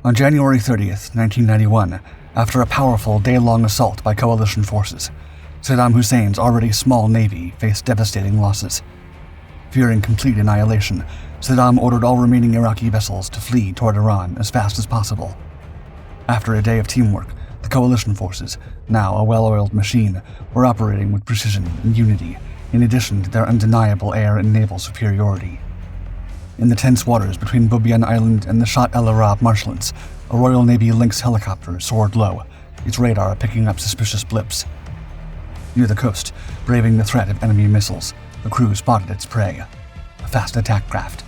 On January 30th, 1991, after a powerful day-long assault by coalition forces, Saddam Hussein's already small navy faced devastating losses. Fearing complete annihilation, Saddam ordered all remaining Iraqi vessels to flee toward Iran as fast as possible. After a day of teamwork, the coalition forces, now a well-oiled machine, were operating with precision and unity, in addition to their undeniable air and naval superiority. In the tense waters between Bubiyan Island and the Shatt al-Arab marshlands, a Royal Navy Lynx helicopter soared low, its radar picking up suspicious blips. Near the coast, braving the threat of enemy missiles, the crew spotted its prey, a fast attack craft.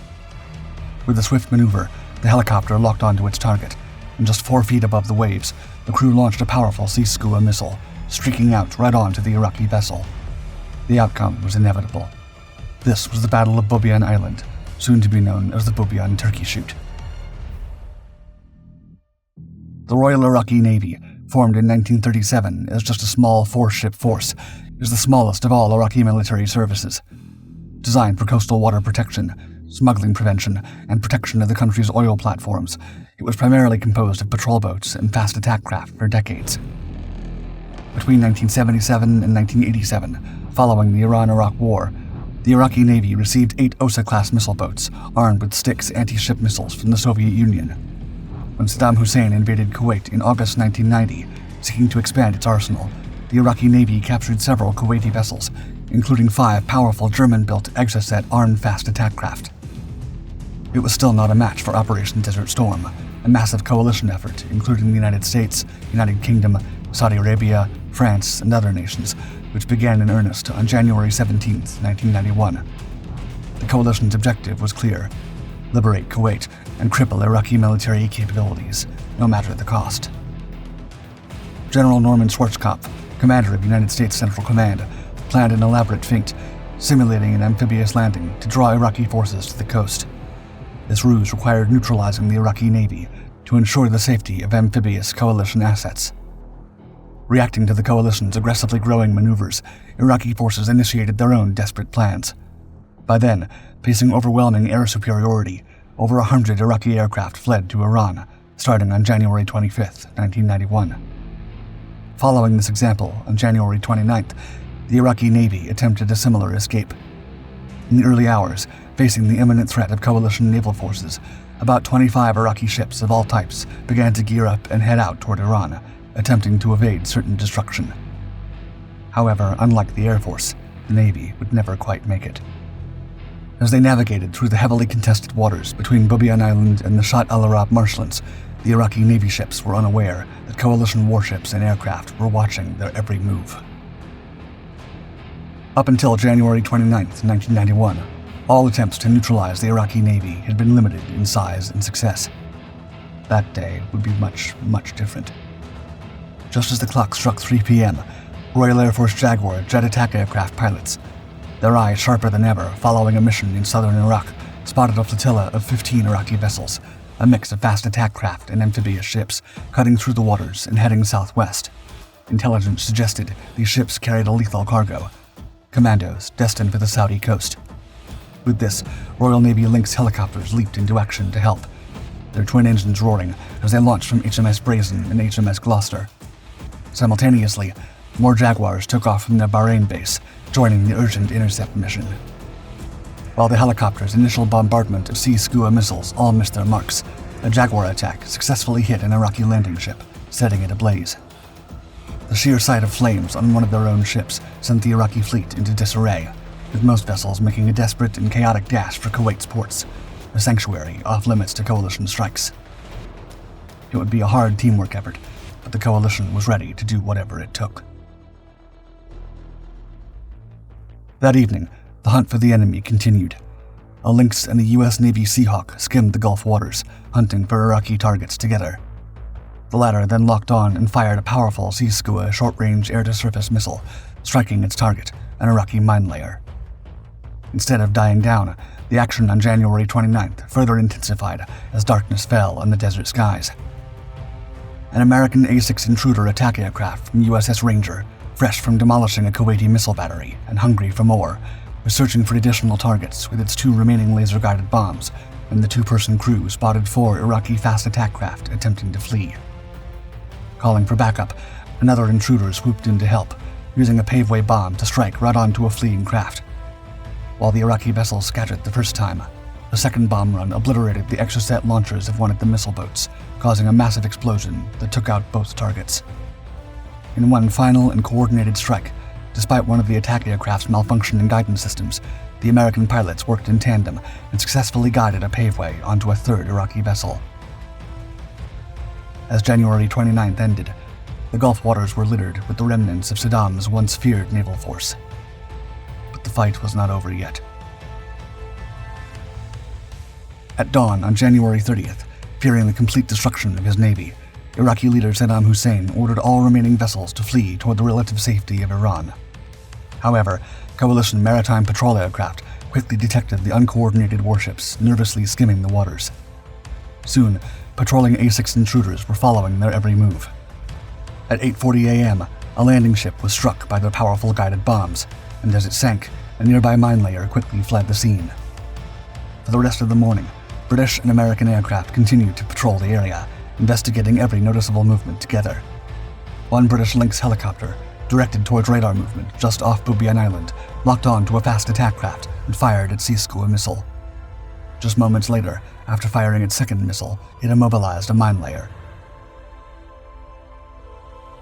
With a swift maneuver, the helicopter locked onto its target, and just 4 feet above the waves, the crew launched a powerful Sea Skua missile, streaking out right onto the Iraqi vessel. The outcome was inevitable. This was the Battle of Bubiyan Island, soon to be known as the Bubiyan Turkey Shoot. The Royal Iraqi Navy, formed in 1937 as just a small 4-ship force, is the smallest of all Iraqi military services. Designed for coastal water protection, smuggling prevention, and protection of the country's oil platforms, it was primarily composed of patrol boats and fast attack craft for decades. Between 1977 and 1987, following the Iran-Iraq War, the Iraqi Navy received 8 Osa-class missile boats armed with Styx anti-ship missiles from the Soviet Union. When Saddam Hussein invaded Kuwait in August 1990, seeking to expand its arsenal, the Iraqi Navy captured several Kuwaiti vessels, including 5 powerful German-built Exocet armed fast attack craft. It was still not a match for Operation Desert Storm, a massive coalition effort including the United States, United Kingdom, Saudi Arabia, France, and other nations, which began in earnest on January 17, 1991. The coalition's objective was clear: liberate Kuwait and cripple Iraqi military capabilities, no matter the cost. General Norman Schwarzkopf, commander of United States Central Command, planned an elaborate feint, simulating an amphibious landing to draw Iraqi forces to the coast. This ruse required neutralizing the Iraqi Navy to ensure the safety of amphibious coalition assets. Reacting to the coalition's aggressively growing maneuvers, Iraqi forces initiated their own desperate plans. By then, facing overwhelming air superiority, over 100 Iraqi aircraft fled to Iran, starting on January 25, 1991. Following this example, on January 29th, the Iraqi Navy attempted a similar escape. In the early hours, facing the imminent threat of coalition naval forces, about 25 Iraqi ships of all types began to gear up and head out toward Iran, attempting to evade certain destruction. However, unlike the Air Force, the Navy would never quite make it. As they navigated through the heavily contested waters between Bubiyan Island and the Shatt al-Arab marshlands, the Iraqi Navy ships were unaware that coalition warships and aircraft were watching their every move. Up until January 29, 1991, all attempts to neutralize the Iraqi Navy had been limited in size and success. That day would be much, much different. Just as the clock struck 3 p.m., Royal Air Force Jaguar jet attack aircraft pilots, their eyes sharper than ever following a mission in southern Iraq, spotted a flotilla of 15 Iraqi vessels, a mix of fast attack craft and amphibious ships, cutting through the waters and heading southwest. Intelligence suggested these ships carried a lethal cargo: commandos destined for the Saudi coast. With this, Royal Navy Lynx helicopters leaped into action to help, their twin engines roaring as they launched from HMS Brazen and HMS Gloucester. Simultaneously, more Jaguars took off from their Bahrain base, joining the urgent intercept mission. While the helicopter's initial bombardment of Sea Skua missiles all missed their marks, a Jaguar attack successfully hit an Iraqi landing ship, setting it ablaze. The sheer sight of flames on one of their own ships sent the Iraqi fleet into disarray, with most vessels making a desperate and chaotic dash for Kuwait's ports, a sanctuary off-limits to coalition strikes. It would be a hard teamwork effort, but the coalition was ready to do whatever it took. That evening, the hunt for the enemy continued. A Lynx and the U.S. Navy Seahawk skimmed the Gulf waters, hunting for Iraqi targets together. The latter then locked on and fired a powerful Sea Skua short-range air-to-surface missile, striking its target, an Iraqi mine layer. Instead of dying down, the action on January 29th further intensified as darkness fell on the desert skies. An American A-6 Intruder attack aircraft from USS Ranger, fresh from demolishing a Kuwaiti missile battery and hungry for more, was searching for additional targets with its 2 remaining laser-guided bombs and the two-person crew spotted 4 Iraqi fast attack craft attempting to flee. Calling for backup, another intruder swooped in to help, using a paveway bomb to strike right onto a fleeing craft. While the Iraqi vessel scattered the first time, a second bomb run obliterated the Exocet launchers of one of the missile boats, causing a massive explosion that took out both targets. In one final and coordinated strike, despite one of the attack aircraft's malfunctioning guidance systems, the American pilots worked in tandem and successfully guided a paveway onto a third Iraqi vessel. As January 29th ended, the Gulf waters were littered with the remnants of Saddam's once feared naval force. But the fight was not over yet. At dawn on January 30th, fearing the complete destruction of his navy, Iraqi leader Saddam Hussein ordered all remaining vessels to flee toward the relative safety of Iran. However, coalition maritime patrol aircraft quickly detected the uncoordinated warships nervously skimming the waters. Soon, patrolling A6 intruders were following their every move. At 8:40 a.m., a landing ship was struck by their powerful guided bombs, and as it sank, a nearby mine layer quickly fled the scene. For the rest of the morning, British and American aircraft continued to patrol the area, investigating every noticeable movement together. One British Lynx helicopter, directed towards radar movement just off Bubiyan Island, locked on to a fast attack craft and fired its Sea Skua missile. Just moments later, after firing its second missile, it immobilized a mine layer.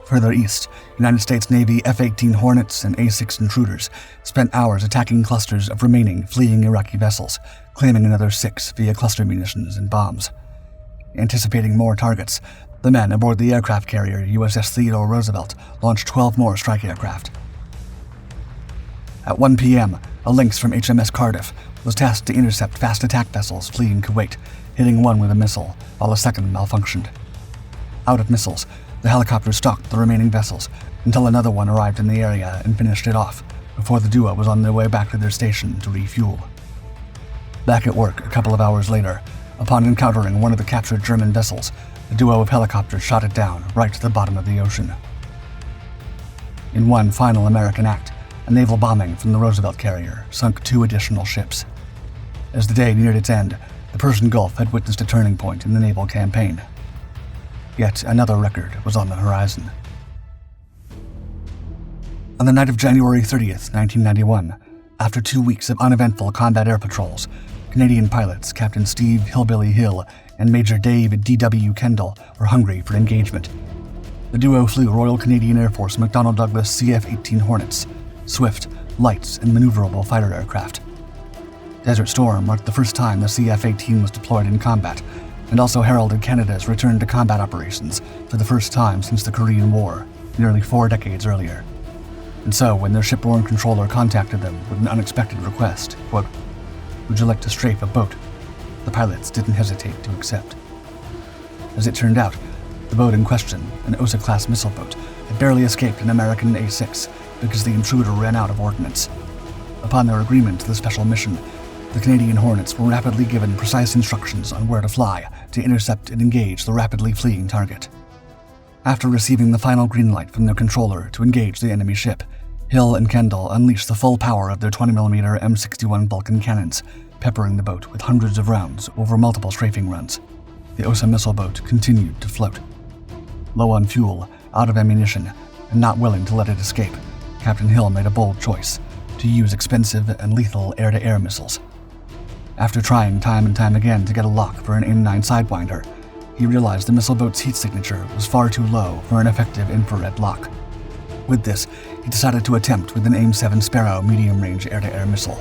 Further east, United States Navy F-18 Hornets and A-6 intruders spent hours attacking clusters of remaining fleeing Iraqi vessels, claiming another 6 via cluster munitions and bombs. Anticipating more targets, the men aboard the aircraft carrier USS Theodore Roosevelt launched 12 more strike aircraft. At 1 p.m., a Lynx from HMS Cardiff was tasked to intercept fast attack vessels fleeing Kuwait, hitting one with a missile, while a second malfunctioned. Out of missiles, the helicopter stalked the remaining vessels until another one arrived in the area and finished it off, before the duo was on their way back to their station to refuel. Back at work a couple of hours later, upon encountering one of the captured German vessels, the duo of helicopters shot it down right to the bottom of the ocean. In one final American act, a naval bombing from the Roosevelt carrier sunk 2 additional ships. As the day neared its end, the Persian Gulf had witnessed a turning point in the naval campaign. Yet another record was on the horizon. On the night of January 30th, 1991, after 2 weeks of uneventful combat air patrols, Canadian pilots Captain Steve "Hillbilly" Hill and Major Dave D.W. Kendall were hungry for engagement. The duo flew Royal Canadian Air Force McDonnell Douglas CF-18 Hornets, swift, light, and maneuverable fighter aircraft. Desert Storm marked the first time the CF-18 was deployed in combat, and also heralded Canada's return to combat operations for the first time since the Korean War, nearly 4 decades earlier. And so, when their shipborne controller contacted them with an unexpected request, quote, "Would you like to strafe a boat?" the pilots didn't hesitate to accept. As it turned out, the boat in question, an Osa-class missile boat, had barely escaped an American A-6 because the intruder ran out of ordnance. Upon their agreement to the special mission, the Canadian Hornets were rapidly given precise instructions on where to fly to intercept and engage the rapidly fleeing target. After receiving the final green light from their controller to engage the enemy ship, Hill and Kendall unleashed the full power of their 20mm M61 Vulcan cannons, peppering the boat with hundreds of rounds over multiple strafing runs. The Osa missile boat continued to float. Low on fuel, out of ammunition, and not willing to let it escape, Captain Hill made a bold choice to use expensive and lethal air-to-air missiles. After trying time and time again to get a lock for an AIM-9 Sidewinder, he realized the missile boat's heat signature was far too low for an effective infrared lock. With this, he decided to attempt with an AIM-7 Sparrow medium-range air-to-air missile.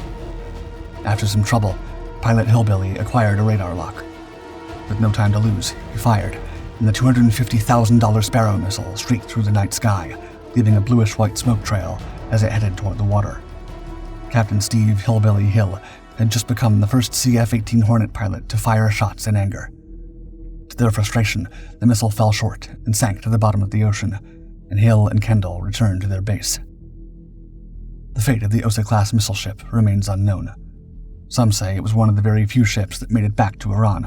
After some trouble, pilot Hillbilly acquired a radar lock. With no time to lose, he fired, and the $250,000 Sparrow missile streaked through the night sky, leaving a bluish-white smoke trail as it headed toward the water. Captain Steve "Hillbilly" Hill had just become the first CF-18 Hornet pilot to fire shots in anger. To their frustration, the missile fell short and sank to the bottom of the ocean, and Hill and Kendall returned to their base. The fate of the Osa-class missile ship remains unknown. Some say it was one of the very few ships that made it back to Iran,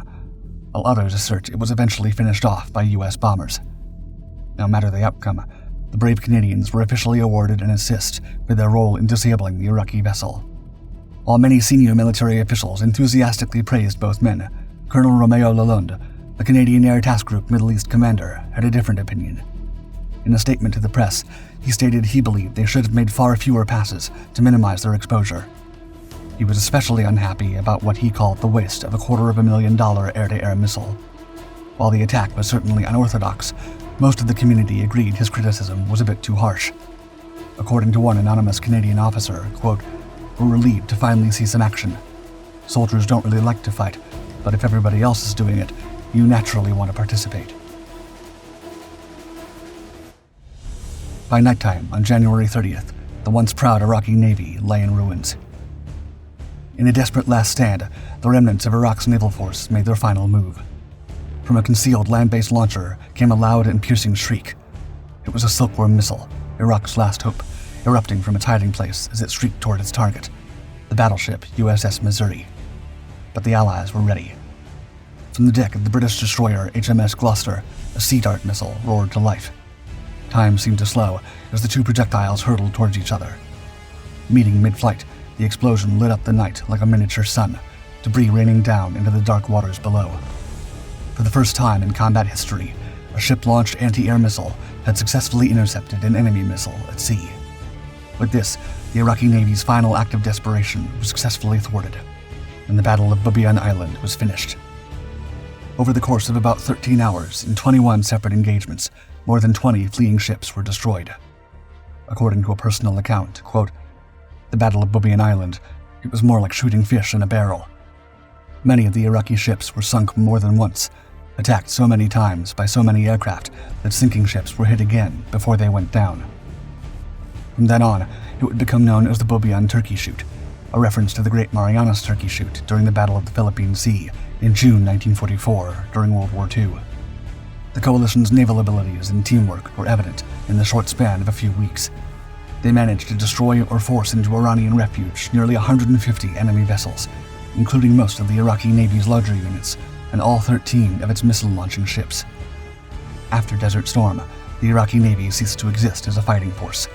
while others assert it was eventually finished off by U.S. bombers. No matter the outcome, the brave Canadians were officially awarded an assist for their role in disabling the Iraqi vessel. While many senior military officials enthusiastically praised both men, Colonel Romeo Lalonde, the Canadian Air Task Group Middle East commander, had a different opinion. In a statement to the press, he stated he believed they should have made far fewer passes to minimize their exposure. He was especially unhappy about what he called the waste of a $250,000 air-to-air missile. While the attack was certainly unorthodox, most of the community agreed his criticism was a bit too harsh. According to one anonymous Canadian officer, quote, "We're relieved to finally see some action. Soldiers don't really like to fight, but if everybody else is doing it, you naturally want to participate." By nighttime on January 30th, the once proud Iraqi Navy lay in ruins. In a desperate last stand, the remnants of Iraq's naval force made their final move. From a concealed land-based launcher came a loud and piercing shriek. It was a silkworm missile, Iraq's last hope, erupting from its hiding place as it streaked toward its target, the battleship USS Missouri. But the Allies were ready. From the deck of the British destroyer HMS Gloucester, a Sea Dart missile roared to life. Time seemed to slow as the two projectiles hurtled towards each other. Meeting mid-flight, the explosion lit up the night like a miniature sun, debris raining down into the dark waters below. For the first time in combat history, a ship-launched anti-air missile had successfully intercepted an enemy missile at sea. With this, the Iraqi Navy's final act of desperation was successfully thwarted, and the Battle of Bubiyan Island was finished. Over the course of about 13 hours, in 21 separate engagements, more than 20 fleeing ships were destroyed. According to a personal account, quote, "The Battle of Bubiyan Island, it was more like shooting fish in a barrel. Many of the Iraqi ships were sunk more than once, attacked so many times by so many aircraft that sinking ships were hit again before they went down." From then on, it would become known as the Bubiyan Turkey Shoot, a reference to the Great Marianas Turkey Shoot during the Battle of the Philippine Sea in June 1944 during World War II. The coalition's naval abilities and teamwork were evident in the short span of a few weeks. They managed to destroy or force into Iranian refuge nearly 150 enemy vessels, including most of the Iraqi Navy's larger units and all 13 of its missile-launching ships. After Desert Storm, the Iraqi Navy ceased to exist as a fighting force,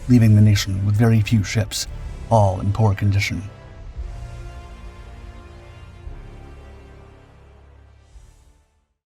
leaving the nation with very few ships, all in poor condition.